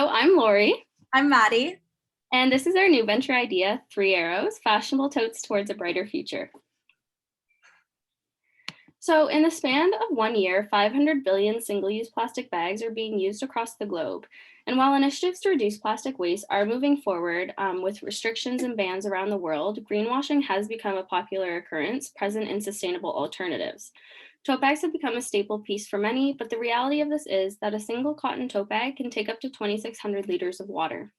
So I'm Lori, I'm Maddie. and this is our new venture idea, Three Arrows, Fashionable Totes Towards a Brighter Future. So in the span of 1 year, 500 billion single-use plastic bags are being used across the globe. And while initiatives to reduce plastic waste are moving forward with restrictions and bans around the world, greenwashing has become a popular occurrence present in sustainable alternatives. Tote bags have become a staple piece for many, but the reality of this is that a single cotton tote bag can take up to 2,600 liters of water.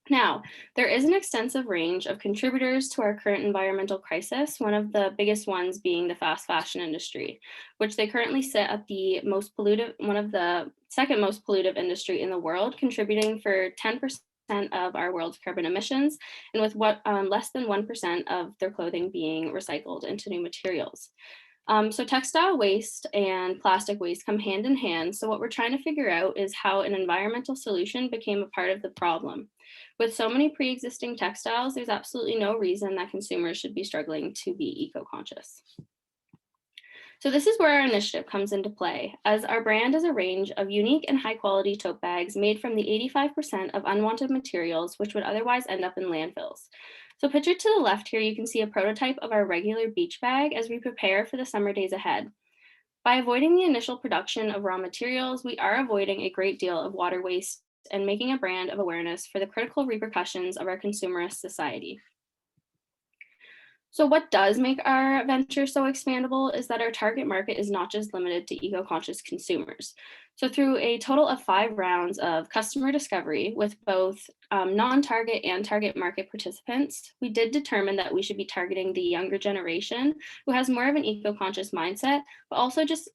Now, there is an extensive range of contributors to our current environmental crisis, one of the biggest ones being the fast fashion industry, which they currently sit at the most pollutive, one of the second most pollutive industry in the world, contributing for 10% of our world's carbon emissions, and with less than 1% of their clothing being recycled into new materials. So textile waste and plastic waste come hand in hand. So what we're trying to figure out is how an environmental solution became a part of the problem. With so many pre-existing textiles, there's absolutely no reason that consumers should be struggling to be eco-conscious. So this is where our initiative comes into play, as our brand is a range of unique and high quality tote bags made from the 85% of unwanted materials which would otherwise end up in landfills. So pictured to the left here, you can see a prototype of our regular beach bag as we prepare for the summer days ahead. By avoiding the initial production of raw materials, we are avoiding a great deal of water waste and making a brand of awareness for the critical repercussions of our consumerist society. So what does make our venture so expandable is that our target market is not just limited to eco-conscious consumers. So through a total of 5 rounds of customer discovery with both non-target and target market participants, we did determine that we should be targeting the younger generation who has more of an eco-conscious mindset, but also just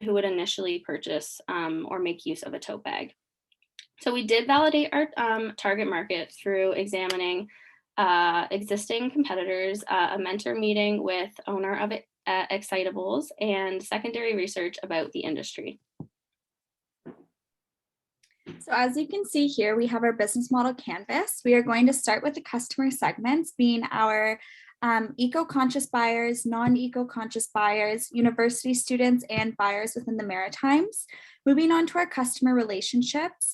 who would initially purchase or make use of a tote bag. So we did validate our target market through examining existing competitors, a mentor meeting with owner of Excitables, and secondary research about the industry. So as you can see here, we have our business model canvas. We are going to start with the customer segments being our eco-conscious buyers, non-eco-conscious buyers, university students, and buyers within the Maritimes. Moving on to our customer relationships,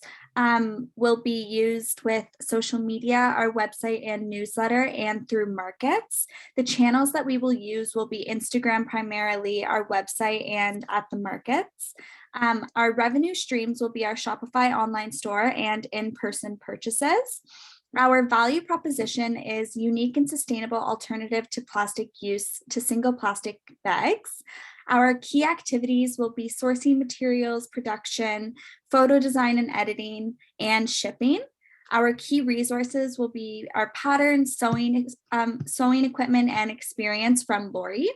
will be used with social media, our website and newsletter, and through markets. The channels that we will use will be Instagram primarily, our website, and at the markets. Our revenue streams will be our Shopify online store and in-person purchases. Our value proposition is unique and sustainable alternative to plastic use to single plastic bags. Our key activities will be sourcing materials, production, photo design and editing, and shipping. Our key resources will be our patterns, sewing equipment, and experience from Lori.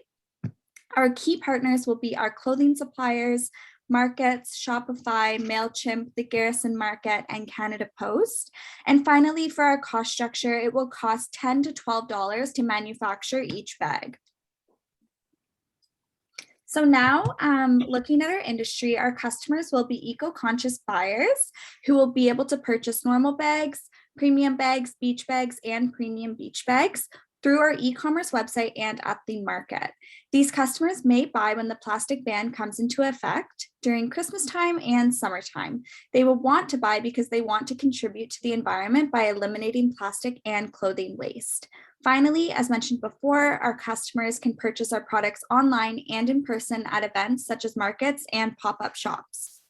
Our key partners will be our clothing suppliers, markets, Shopify, MailChimp, the Garrison Market, and Canada Post. And finally, for our cost structure, it will cost $10 to $12 to manufacture each bag. So now, looking at our industry, our customers will be eco-conscious buyers who will be able to purchase normal bags, premium bags, beach bags, and premium beach bags through our e-commerce website and at the market. These customers may buy when the plastic ban comes into effect during Christmas time and summertime. They will want to buy because they want to contribute to the environment by eliminating plastic and clothing waste. Finally, as mentioned before, our customers can purchase our products online and in person at events such as markets and pop-up shops.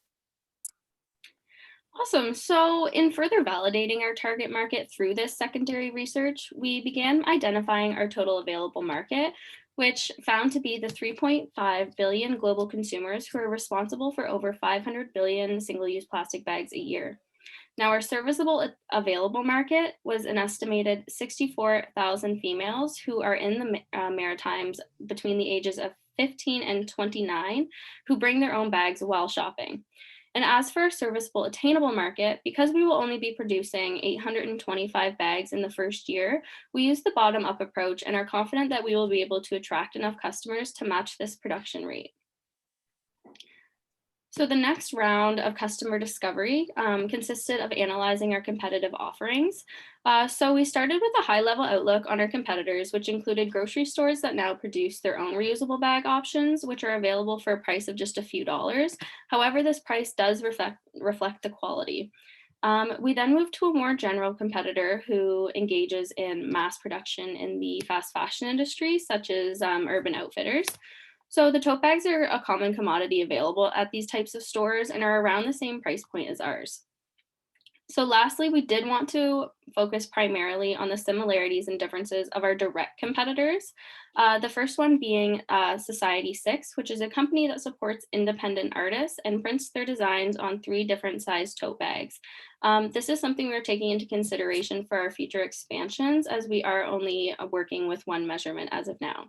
Awesome. So in further validating our target market through this secondary research, we began identifying our total available market, which found to be the 3.5 billion global consumers who are responsible for over 500 billion single-use plastic bags a year. Now, our serviceable available market was an estimated 64,000 females who are in the Maritimes between the ages of 15 and 29 who bring their own bags while shopping. And as for our serviceable attainable market, because we will only be producing 825 bags in the first year, we use the bottom-up approach and are confident that we will be able to attract enough customers to match this production rate. So the next round of customer discovery consisted of analyzing our competitive offerings. So we started with a high-level outlook on our competitors, which included grocery stores that now produce their own reusable bag options, which are available for a price of just a few dollars. However, this price does reflect the quality. We then moved to a more general competitor who engages in mass production in the fast fashion industry, such as Urban Outfitters. So the tote bags are a common commodity available at these types of stores and are around the same price point as ours. So lastly, we did want to focus primarily on the similarities and differences of our direct competitors. The first one being Society 6, which is a company that supports independent artists and prints their designs on 3 different size tote bags. This is something we're taking into consideration for our future expansions as we are only working with one measurement as of now.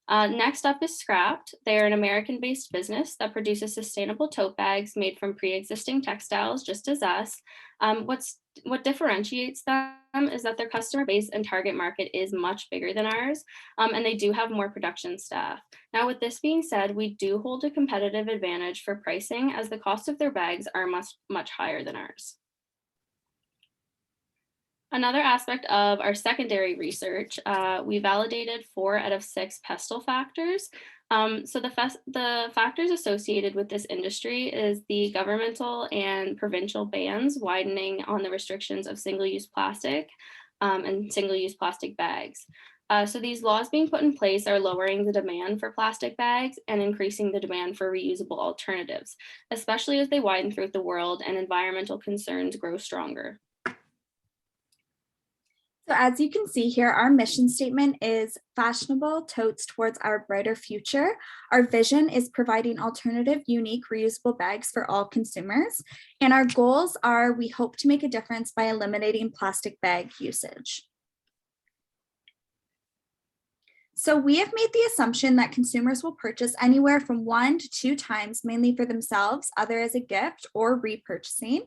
Next up is Scrapped. They are an American-based business that produces sustainable tote bags made from pre-existing textiles, just as us. What differentiates them is that their customer base and target market is much bigger than ours, and they do have more production staff. Now, with this being said, we do hold a competitive advantage for pricing as the cost of their bags are much higher than ours. Another aspect of our secondary research, we validated 4 out of 6 pestle factors. So the factors associated with this industry is the governmental and provincial bans widening on the restrictions of single-use plastic and single-use plastic bags. So these laws being put in place are lowering the demand for plastic bags and increasing the demand for reusable alternatives, especially as they widen throughout the world and environmental concerns grow stronger. So as you can see here, our mission statement is fashionable totes towards our brighter future. Our vision is providing alternative, unique, reusable bags for all consumers. And our goals are, we hope to make a difference by eliminating plastic bag usage. So we have made the assumption that consumers will purchase anywhere from 1 to 2 times, mainly for themselves, other as a gift, or repurchasing.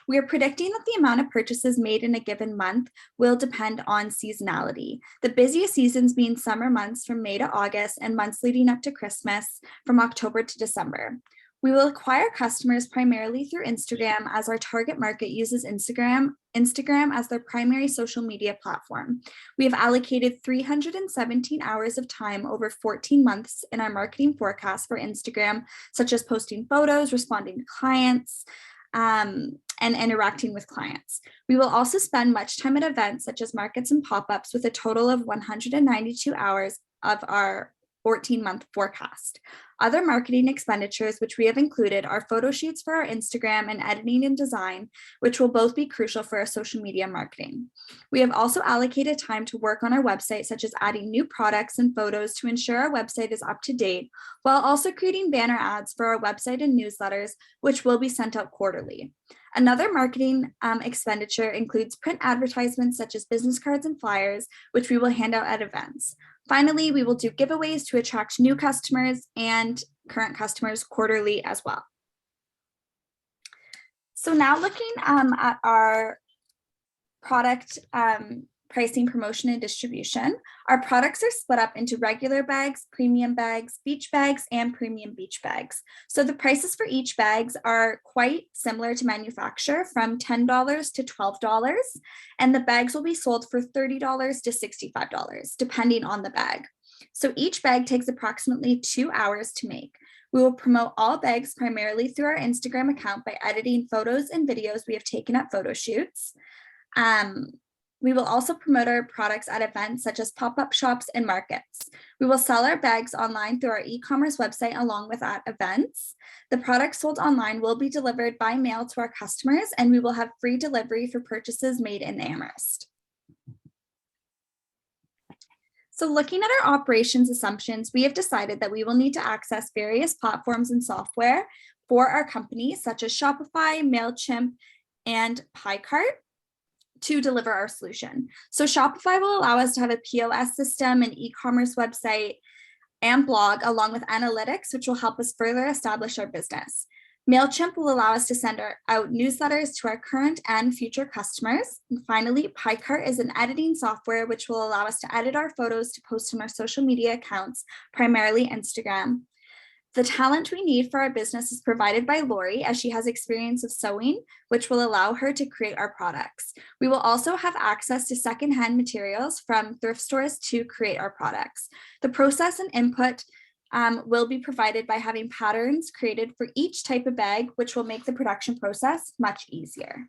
We are predicting that the amount of purchases made in a given month will depend on seasonality. The busiest seasons being summer months from May to August and months leading up to Christmas from October to December. We will acquire customers primarily through Instagram as our target market uses Instagram as their primary social media platform. We have allocated 317 hours of time over 14 months in our marketing forecast for Instagram, such as posting photos, responding to clients, and interacting with clients. We will also spend much time at events such as markets and pop-ups with a total of 192 hours of our 14-month forecast. Other marketing expenditures, which we have included, are photo shoots for our Instagram and editing and design, which will both be crucial for our social media marketing. We have also allocated time to work on our website, such as adding new products and photos to ensure our website is up to date, while also creating banner ads for our website and newsletters, which will be sent out quarterly. Another marketing expenditure includes print advertisements such as business cards and flyers, which we will hand out at events. Finally, we will do giveaways to attract new customers and current customers quarterly as well. So now looking at our product pricing, promotion, and distribution, our products are split up into regular bags, premium bags, beach bags, and premium beach bags. So the prices for each bags are quite similar to manufacturer, from $10 to $12, and the bags will be sold for $30 to $65, depending on the bag. So each bag takes approximately 2 hours to make. We will promote all bags primarily through our Instagram account by editing photos and videos we have taken at photo shoots. We will also promote our products at events such as pop-up shops and markets. We will sell our bags online through our e-commerce website along with at events. The products sold online will be delivered by mail to our customers, and we will have free delivery for purchases made in Amherst. So looking at our operations assumptions, we have decided that we will need to access various platforms and software for our company, such as Shopify, MailChimp, and PyCart, to deliver our solution. So Shopify will allow us to have a POS system, an e-commerce website, and blog, along with analytics, which will help us further establish our business. MailChimp will allow us to send out newsletters to our current and future customers. And finally, PyCart is an editing software which will allow us to edit our photos to post on our social media accounts, primarily Instagram. The talent we need for our business is provided by Lori, as she has experience of sewing, which will allow her to create our products. We will also have access to secondhand materials from thrift stores to create our products. The process and input will be provided by having patterns created for each type of bag, which will make the production process much easier.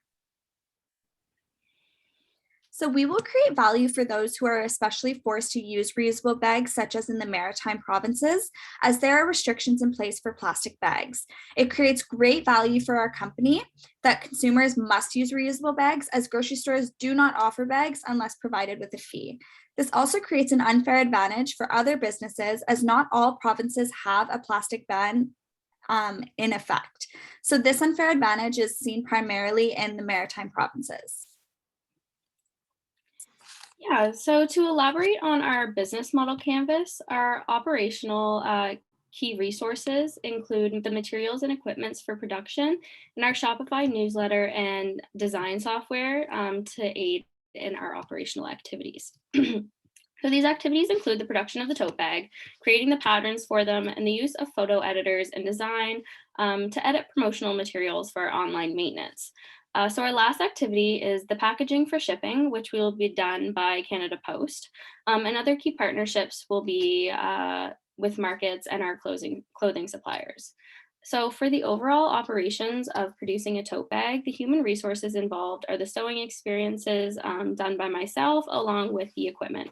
So we will create value for those who are especially forced to use reusable bags, such as in the maritime provinces, as there are restrictions in place for plastic bags. It creates great value for our company that consumers must use reusable bags, as grocery stores do not offer bags unless provided with a fee. This also creates an unfair advantage for other businesses, as not all provinces have a plastic ban in effect. So this unfair advantage is seen primarily in the maritime provinces. Yeah, so to elaborate on our business model canvas, our operational key resources include the materials and equipments for production and our Shopify newsletter and design software to aid in our operational activities. So these activities include the production of the tote bag, creating the patterns for them, and the use of photo editors and design to edit promotional materials for our online maintenance. So our last activity is the packaging for shipping, which will be done by Canada Post. And other key partnerships will be with markets and our clothing suppliers. So for the overall operations of producing a tote bag, the human resources involved are the sewing experiences done by myself along with the equipment.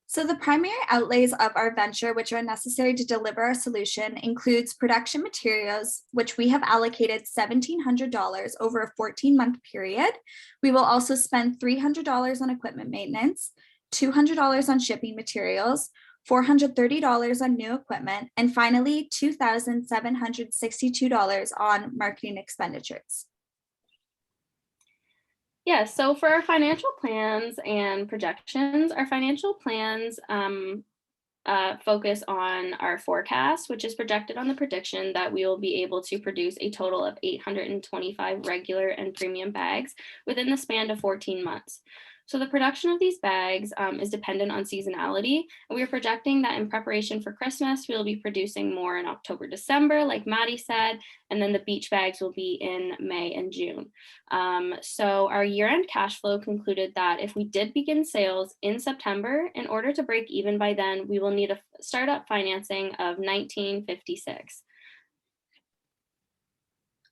So the primary outlays of our venture, which are necessary to deliver our solution, includes production materials, which we have allocated $1,700 over a 14-month period. We will also spend $300 on equipment maintenance, $200 on shipping materials, $430 on new equipment, and finally, $2,762 on marketing expenditures. Yeah, so for our financial plans and projections, our financial plans focus on our forecast, which is projected on the prediction that we will be able to produce a total of 825 regular and premium bags within the span of 14 months. So the production of these bags is dependent on seasonality, and we are projecting that in preparation for Christmas, we'll be producing more in October, December, like Madi said, and then the beach bags will be in May and June. So our year-end cash flow concluded that if we did begin sales in September, in order to break even by then, we will need a startup financing of $1956.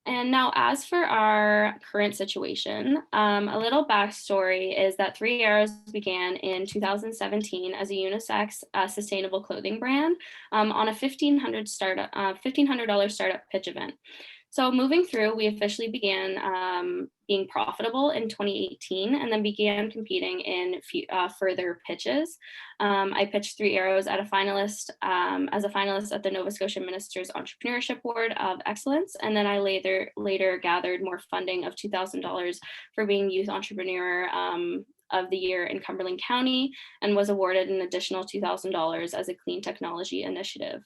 And now, as for our current situation, a little backstory is that Three Arrows began in 2017 as a unisex sustainable clothing brand on a $1,500 startup pitch event. So moving through, we officially began being profitable in 2018 and then began competing in further pitches. I pitched Three Arrows at as a finalist at the Nova Scotia Minister's Entrepreneurship Award of Excellence. And then I later gathered more funding of $2,000 for being Youth Entrepreneur of the Year in Cumberland County and was awarded an additional $2,000 as a clean technology initiative.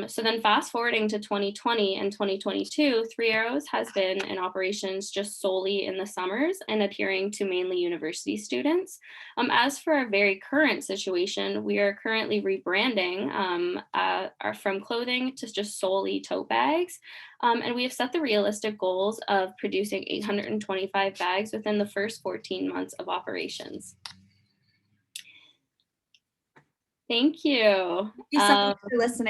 So then fast forwarding to 2020 and 2022, Three Arrows has been in operations just solely in the summers and adhering to mainly university students. As for our very current situation, we are currently rebranding from clothing to just solely tote bags. And we have set the realistic goals of producing 825 bags within the first 14 months of operations. Thank you. Thank you so much for listening.